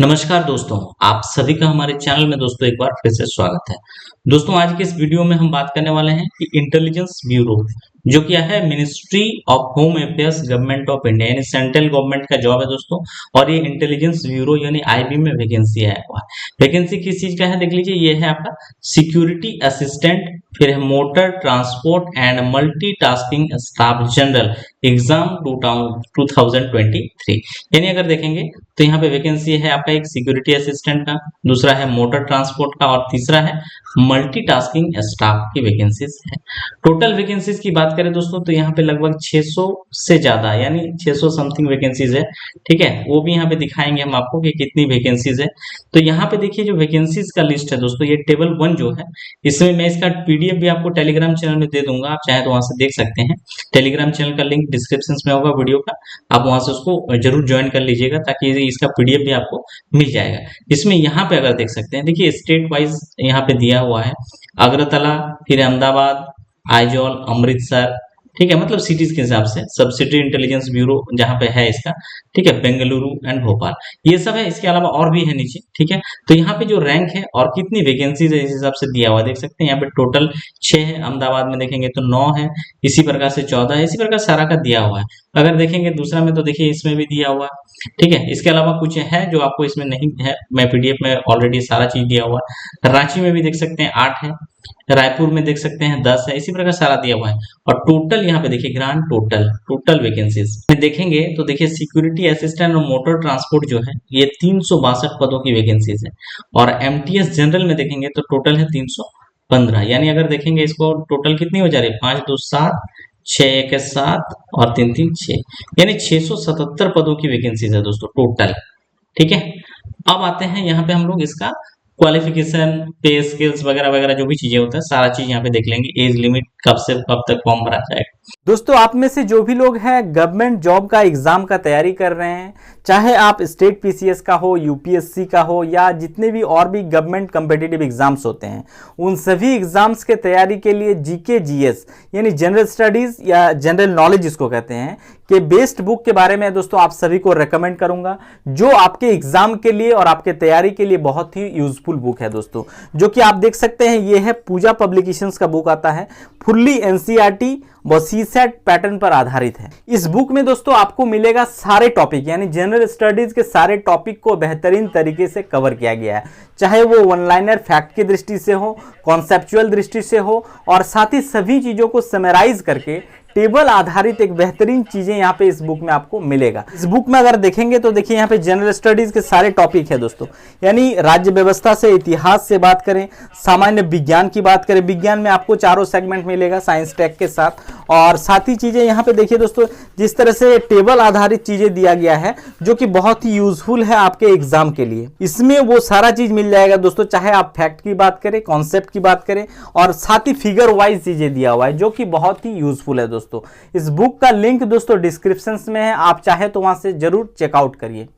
नमस्कार दोस्तों, आप सभी का हमारे चैनल में दोस्तों एक बार फिर से स्वागत है। दोस्तों आज के इस वीडियो में हम बात करने वाले हैं कि इंटेलिजेंस ब्यूरो जो क्या है ministry of home affairs government of India यानी सेंट्रल गवर्नमेंट का जॉब है दोस्तों। और ये इंटेलिजेंस ब्यूरो यानी आईबी में वैकेंसी आया हुआ है। वैकेंसी किस चीज का है देख लीजिए, ये है आपका सिक्योरिटी असिस्टेंट, फिर है motor transport and multitasking staff general exam 2023। यानी अगर देखेंगे तो यहाँ पे वैकेंसी है आपका एक सिक्योरिटी असिस्टेंट का, दूसरा है मोटर ट्रांसपोर्ट का और तीसरा है मल्टीटास्किंग स्टाफ की वैकेंसीज है। टोटल वैकेंसीज की बात करें दोस्तों तो यहाँ पे लगभग 600 से ज्यादा यानी 600 समथिंग वैकेंसीज है। ठीक है, वो भी यहाँ पे दिखाएंगे हम आपको कि कितनी वैकेंसीज है। तो यहाँ पे देखिए जो वैकेंसीज का लिस्ट है दोस्तों, ये टेबल 1 जो है इसमें मैं इसका पीडीएफ भी आपको टेलीग्राम चैनल में दे दूंगा, आप चाहे तो वहां से देख सकते हैं। टेलीग्राम चैनल का लिंक डिस्क्रिप्शन में होगा वीडियो का, आप वहां से उसको जरूर ज्वाइन कर लीजिएगा ताकि इसका पीडीएफ भी आपको मिल जाएगा। इसमें यहाँ पे अगर देख सकते हैं, देखिए स्टेट वाइज यहाँ पे दिया हुआ है, अगरतला, फिर अहमदाबाद, आइजॉल, अमृतसर, ठीक है, मतलब सिटीज के हिसाब से सब्सिडी इंटेलिजेंस ब्यूरो जहाँ पे है इसका, ठीक है, बेंगलुरु एंड भोपाल, ये सब है। इसके अलावा और भी है नीचे, ठीक है। तो यहाँ पे जो रैंक है और कितनी वैकेंसीज है इस हिसाब से दिया हुआ है, देख सकते हैं यहाँ पे टोटल 6 है, अहमदाबाद में देखेंगे तो 9 है, इसी प्रकार से 14 है, इसी प्रकार सारा का दिया हुआ है। अगर देखेंगे दूसरा में तो देखिए इसमें भी दिया हुआ है, ठीक है। इसके अलावा कुछ है जो आपको इसमें नहीं है, मैं पीडीएफ में ऑलरेडी सारा चीज दिया हुआ है। रांची में भी देख सकते हैं 8 है, रायपुर में देख सकते हैं 10 है, इसी प्रकार सारा दिया हुआ है। और टोटल यहाँ पे देखिए ग्रांड टोटल वैकेंसीज में देखेंगे तो देखिए सिक्योरिटी असिस्टेंट और मोटर ट्रांसपोर्ट जो है ये 362 पदों की वैकेंसीज है। और एमटीएस जनरल में देखेंगे तो टोटल है 315। यानी अगर देखेंगे इसको टोटल कितनी हो जा रही है, 5 2 7, 6 1 7 और 3 3 6, यानी 677 पदों की वैकेंसीज है दोस्तों टोटल। ठीक है, अब आते हैं यहाँ पे हम लोग इसका क्वालिफिकेशन, पे स्किल्स वगैरह वगैरह जो भी चीजें होता है सारा चीज यहाँ पे देख लेंगे। एज लिमिट कब से कब तक फॉर्म भरा जाएगा। दोस्तों आप में से जो भी लोग हैं गवर्नमेंट जॉब का एग्जाम का तैयारी कर रहे हैं, चाहे आप स्टेट पीसीएस का हो, यूपीएससी का हो या जितने भी और भी गवर्नमेंट कम्पिटिटिव एग्जाम्स होते हैं, उन सभी एग्जाम्स के तैयारी के लिए जीके जीएस यानी जनरल स्टडीज या जनरल नॉलेज जिसको कहते हैं के बेस्ट बुक के बारे में दोस्तों आप सभी को रेकमेंड करूंगा, जो आपके एग्जाम के लिए और आपके तैयारी के लिए बहुत ही यूजफुल बुक है दोस्तों। जो कि आप देख सकते हैं ये है पूजा पब्लिकेशंस का बुक आता है, फुल्ली एनसीईआरटी व सीसेट पैटर्न पर आधारित है। इस बुक में दोस्तों आपको मिलेगा सारे टॉपिक यानी जनरल स्टडीज के सारे टॉपिक को बेहतरीन तरीके से कवर किया गया है, चाहे वो वन लाइनर फैक्ट की दृष्टि से हो, कॉन्सेप्चुअल दृष्टि से हो, और साथ ही सभी चीजों को समराइज करके टेबल आधारित एक बेहतरीन चीजें यहाँ पे इस बुक में आपको मिलेगा। इस बुक में अगर देखेंगे तो देखिए यहाँ पे जनरल स्टडीज के सारे टॉपिक है दोस्तों, यानी राज्य व्यवस्था से, इतिहास से बात करें, सामान्य विज्ञान की बात करें, विज्ञान में आपको चारों सेगमेंट मिलेगा साइंस टेक के साथ। और साथ ही चीजें यहाँ पे देखिए दोस्तों, जिस तरह से टेबल आधारित चीजें दिया गया है जो कि बहुत ही यूजफुल है आपके एग्जाम के लिए। इसमें वो सारा चीज मिल जाएगा दोस्तों, चाहे आप फैक्ट की बात करें, कॉन्सेप्ट की बात करें, और साथ ही फिगर वाइज चीजें दिया हुआ है जो कि बहुत ही यूजफुल है दोस्तों। इस बुक का लिंक दोस्तों डिस्क्रिप्शन में है, आप चाहे तो वहां से जरूर चेकआउट करिए।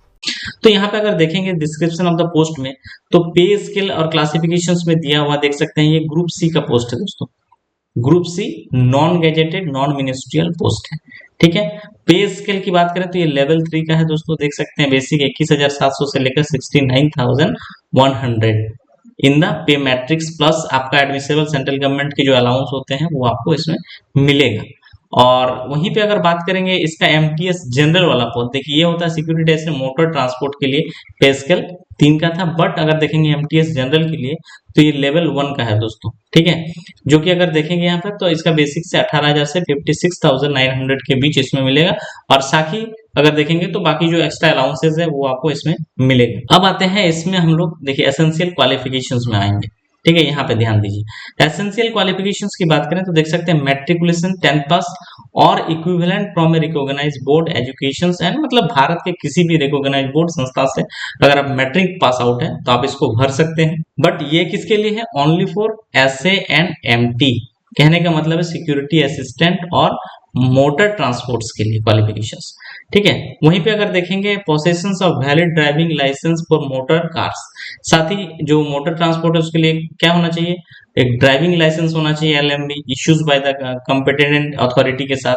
तो यहाँ पे अगर देखेंगे डिस्क्रिप्शन ऑफ द पोस्ट में तो पे स्केल और क्लासिफिकेशंस में दिया हुआ देख सकते हैं, ये ग्रुप सी का पोस्ट है दोस्तों। Group C non gazetted non ministerial post है। ठीक है, पे स्केल की बात करें तो ये लेवल 3 का है दोस्तों, देख सकते हैं बेसिक 21,700 से लेकर 69,100 in the pay matrix, plus आपका एडमिसेबल सेंट्रल गवर्नमेंट के जो अलाउंस होते हैं वो आपको इसमें मिलेगा। और वहीं पे अगर बात करेंगे इसका एमटीएस जनरल वाला पोस्ट, देखिए ये होता है सिक्योरिटी ऐसे मोटर ट्रांसपोर्ट के लिए पे स्केल 3 का था, बट अगर देखेंगे एमटीएस जनरल के लिए तो ये लेवल 1 का है दोस्तों। ठीक है, जो कि अगर देखेंगे यहाँ पर तो इसका बेसिक से 18,000 से 56,900 के बीच इसमें मिलेगा। और साथ ही अगर देखेंगे तो बाकी जो एक्स्ट्रा अलाउंसेस है वो आपको इसमें मिलेगा। अब आते हैं इसमें हम लोग देखिए एसेंशियल क्वालिफिकेशंस में आएंगे। ठीक है, यहाँ पे ध्यान दीजिए, एसेंशियल क्वालिफिकेशंस की बात करें तो देख सकते हैं मैट्रिकुलेशन 10th पास और equivalent from a recognized board education and, मतलब भारत के किसी भी रिकॉग्नाइज्ड बोर्ड संस्था से अगर आप मैट्रिक पास आउट है तो आप इसको भर सकते हैं। बट ये किसके लिए है, only for SA and MT, कहने का मतलब है सिक्योरिटी असिस्टेंट और मोटर ट्रांसपोर्ट्स के लिए क्वालिफिकेशंस। ठीक है, वहीं पे अगर देखेंगे possessions of valid driving licence for motor cars, साथ ही जो मोटर ट्रांसपोर्ट है उसके लिए क्या होना चाहिए, एक ड्राइविंग लाइसेंस होना चाहिए LMB issues by the competent authority के साथ,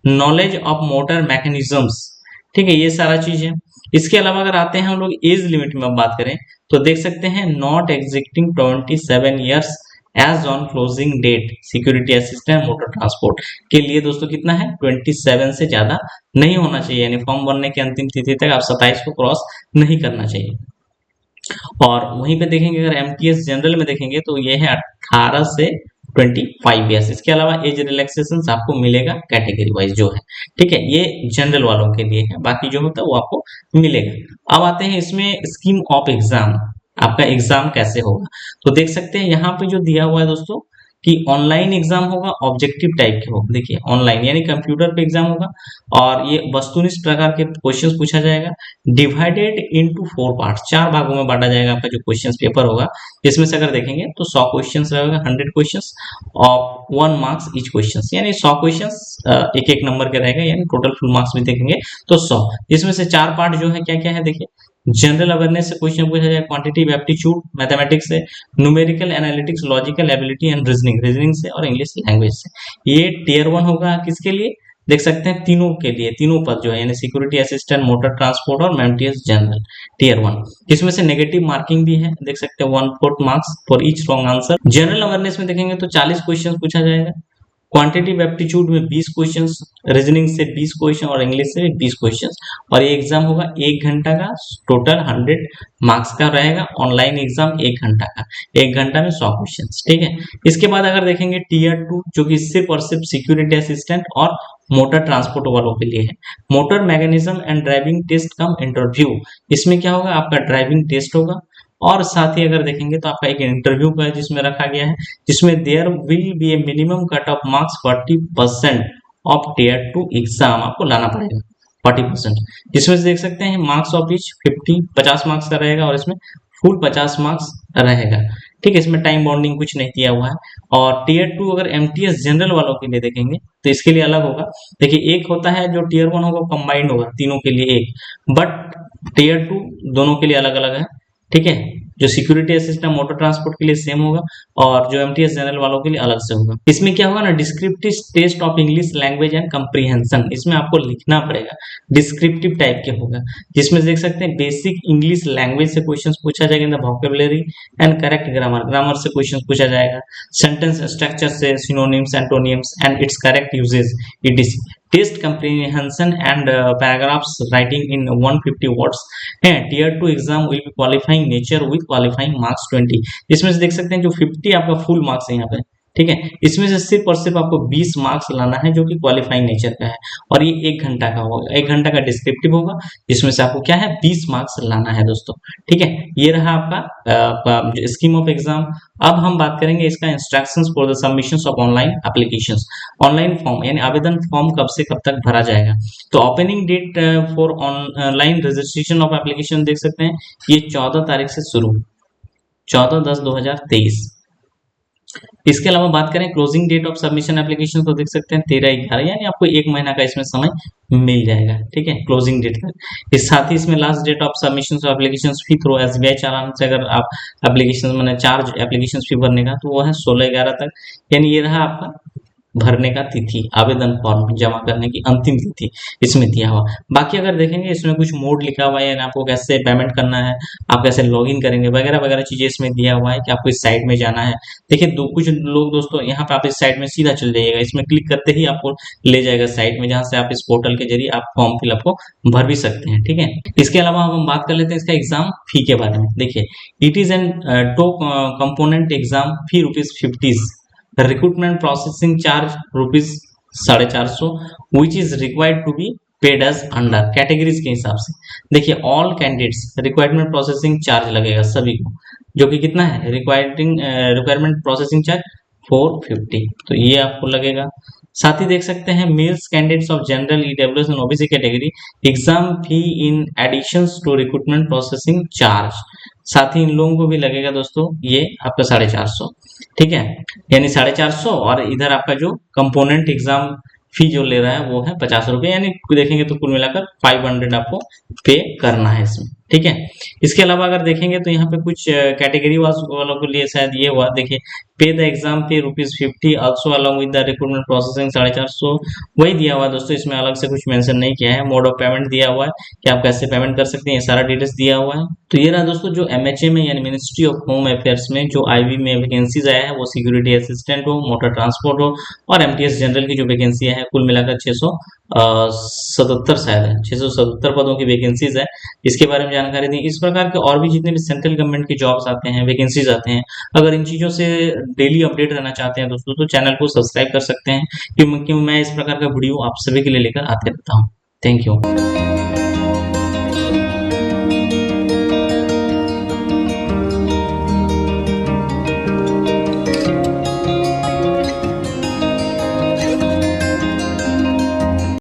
नॉलेज ऑफ मोटर मैकेनिज्म्स। ठीक है, ये सारा चीज है। इसके अलावा अगर आते हैं हम लोग एज लिमिट में बात करें तो देख सकते हैं not existing 27 years age on closing date security assistant motor transport के लिए दोस्तों कितना है 27 से ज्यादा नहीं होना चाहिए, यानी फॉर्म भरने की अंतिम तिथि तक आप 27 को क्रॉस नहीं करना चाहिए। और वहीं पे देखेंगे अगर एमटीएस जनरल में देखेंगे तो ये है 18 से 25 ईयर्स। इसके अलावा एज रिलैक्सेशन आपको मिलेगा कैटेगरी वाइज जो है, ठीक है, ये जनरल वालों के लिए है, बाकी जो होता है वो आपको मिलेगा। अब आते हैं इसमें स्कीम ऑफ एग्जाम, आपका एग्जाम कैसे होगा। तो देख सकते हैं यहाँ पे जो दिया हुआ है दोस्तों कि ऑनलाइन एग्जाम होगा, ऑब्जेक्टिव टाइप के होगा। देखिए ऑनलाइन यानी कंप्यूटर पे एग्जाम होगा और ये वस्तुनिष्ठ प्रकार के क्वेश्चंस पूछा जाएगा, डिवाइडेड इनटू 4 पार्ट, 4 भागों में बांटा जाएगा आपका जो क्वेश्चंस पेपर होगा। इसमें से अगर देखेंगे तो 100 क्वेश्चंस रहेगा, 100 questions of 1 marks each questions, यानी 100 क्वेश्चंस एक एक नंबर के रहेगा, यानी टोटल फुल मार्क्स भी देखेंगे तो 100। इसमें से 4 पार्ट जो है क्या क्या है देखिए, जनरल अवेयरनेस से क्वेश्चन पूछा जाए, क्वांटिटेटिव एप्टीट्यूड मैथमेटिक्स से, numerical analytics, logical ability and reasoning से और इंग्लिश लैंग्वेज से। ये टियर 1 होगा किसके लिए, देख सकते हैं तीनों के लिए, तीनों पद जो है यानी सिक्योरिटी असिस्टेंट, मोटर ट्रांसपोर्ट और एमटीएस जनरल टियर 1। इसमें से नेगेटिव मार्किंग भी है, देख सकते हैं 1/4 marks for each wrong answer. General awareness में देखेंगे तो 40 क्वेश्चन पूछा जाएगा, क्वांटिटेटिव एप्टीट्यूड में 20 क्वेश्चंस, रीजनिंग से 20 क्वेश्चन और इंग्लिश से 20 क्वेश्चंस। और ये एग्जाम होगा 1 घंटा का, टोटल 100 मार्क्स का रहेगा। ऑनलाइन एग्जाम 1 घंटा का, 1 घंटा में 100 क्वेश्चंस, ठीक है। इसके बाद अगर देखेंगे टियर 2 जो कि सिर्फ और सिर्फ सिक्योरिटी असिस्टेंट और मोटर ट्रांसपोर्ट वालों के लिए है, motor mechanism and driving test cum interview. इसमें क्या होगा, आपका ड्राइविंग टेस्ट होगा और साथ ही अगर देखेंगे तो आपका एक इंटरव्यू का जिसमें रखा गया है, जिसमें there will be a minimum cut off marks 40% of tier 2 exam आपको लाना पड़ेगा 40%। जिसमें से देख सकते हैं मार्क्स ऑफ ईच 50 मार्क्स का रहेगा और इसमें फुल 50 मार्क्स रहेगा, ठीक है। इसमें टाइम बाउंडिंग कुछ नहीं दिया हुआ है। और टियर 2 अगर एमटीएस जनरल वालों के लिए देखेंगे तो इसके लिए अलग होगा। देखिए एक होता है जो टियर 1 होगा कंबाइंड होगा तीनों के लिए एक, बट टियर 2 दोनों के लिए अलग अलग है, ठीक है। जो सिक्योरिटी असिस्टेंट मोटर ट्रांसपोर्ट के लिए सेम होगा और जो एमटीएस जनरल वालों के लिए अलग से होगा। इसमें क्या होगा ना, descriptive test of English language and comprehension, इसमें आपको लिखना पड़ेगा, डिस्क्रिप्टिव टाइप के होगा। जिसमें देख सकते हैं बेसिक इंग्लिश लैंग्वेज से क्वेश्चंस पूछा जाएगा, in the vocabulary and correct grammar से क्वेश्चंस पूछा जाएगा, सेंटेंस स्ट्रक्चर से, synonyms antonyms and its correct usages etc. Test comprehension and paragraphs writing in 150 words and tier 2 exam will be qualifying nature with qualifying marks 20। इसमें से देख सकते हैं जो 50 आपका फुल मार्क्स है यहाँ पे, ठीक है। इसमें से सिर्फ और सिर्फ आपको 20 मार्क्स लाना है जो कि क्वालिफाइंग नेचर का है और ये 1 घंटा का होगा, 1 घंटा का डिस्क्रिप्टिव होगा जिसमें से आपको क्या है 20 मार्क्स लाना है दोस्तों, ठीक है। ये रहा आपका स्कीम ऑफ एग्जाम। अब हम बात करेंगे इसका instructions for the submissions of online applications. Online form यानी आवेदन फॉर्म कब से कब तक भरा जाएगा, तो opening date for online registration of application देख सकते हैं ये 14 तारीख से शुरू, 14/10/2023। इसके अलावा बात करें closing date of submission application तो देख सकते हैं 13/11, यानी आपको 1 महीना का इसमें समय मिल जाएगा, ठीक है, क्लोजिंग डेट तक। इस साथ ही इसमें last date of submission of application fee through SBI challan से अगर आप एप्लीकेशन मैंने चार्ज एप्लीकेशन फी भरने का तो वो है 16/11 तक, यानी ये रहा आपका भरने का तिथि, आवेदन फॉर्म जमा करने की अंतिम तिथि इसमें दिया हुआ। बाकी अगर देखेंगे इसमें कुछ मोड लिखा हुआ है, यानी आपको कैसे पेमेंट करना है, आप कैसे लॉगिन करेंगे वगैरह वगैरह चीजें इसमें दिया हुआ है कि आपको इस साइट में जाना है। देखिए कुछ लोग दोस्तों यहाँ पे आप इस साइट में सीधा चल जाइएगा, इसमें क्लिक करते ही आपको ले जाएगा साइट में, जहाँ से आप इस पोर्टल के जरिए आप फॉर्म फिलअप को भर भी सकते हैं, ठीक है। इसके अलावा हम बात कर लेते हैं इसका एग्जाम फी के बारे में। देखिए it is an two component exam fee ₹50, recruitment processing charge ₹450, which is required to be paid as under categories के हिसाब से। देखिए all candidates requirement processing charge लगेगा सभी को, जो कि कितना है रिक्वायरमेंट प्रोसेसिंग चार्ज 450, तो ये आपको लगेगा। साथ ही देख सकते हैं males candidates of general EWS and OBC category exam fee in additions to recruitment processing charge, साथ ही इन लोगों को भी लगेगा दोस्तों ये आपका 450, ठीक है, यानी 450। और इधर आपका जो कंपोनेंट एग्जाम फी जो ले रहा है वो है ₹50, यानी देखेंगे तो कुल मिलाकर 500 आपको पे करना है इसमें। ठीक है। इसके अलावा अगर देखेंगे तो यहाँ पे कुछ कैटेगरी वालों के लिए शायद ये हुआ, देखिए पे the exam fee ₹50 also along with the recruitment processing 450, वही दिया हुआ है दोस्तों, इसमें अलग से कुछ मेंशन नहीं किया है। मोड ऑफ पेमेंट दिया हुआ है कि आप कैसे पेमेंट कर सकते हैं, ये सारा डिटेल्स दिया हुआ है। तो ये रहा दोस्तों जो MHA में यानी मिनिस्ट्री ऑफ होम अफेयर्स में जो IB में वैकेंसीज आया है, वो सिक्योरिटी असिस्टेंट हो, मोटर ट्रांसपोर्ट हो और MTS जनरल की जो वैकेंसी है कुल मिलाकर 677 शायद है, 677 पदों की वैकेंसीज है। इसके बारे में जानकारी दी। इस प्रकार के और भी जितने भी सेंट्रल गवर्नमेंट के जॉब्स आते हैं, वैकेंसीज आते हैं, अगर इन चीजों से डेली अपडेट रहना चाहते हैं दोस्तों तो चैनल को सब्सक्राइब कर सकते हैं, क्योंकि मैं इस प्रकार का वीडियो आप सभी के लिए लेकर आते रहता हूँ। Thank you.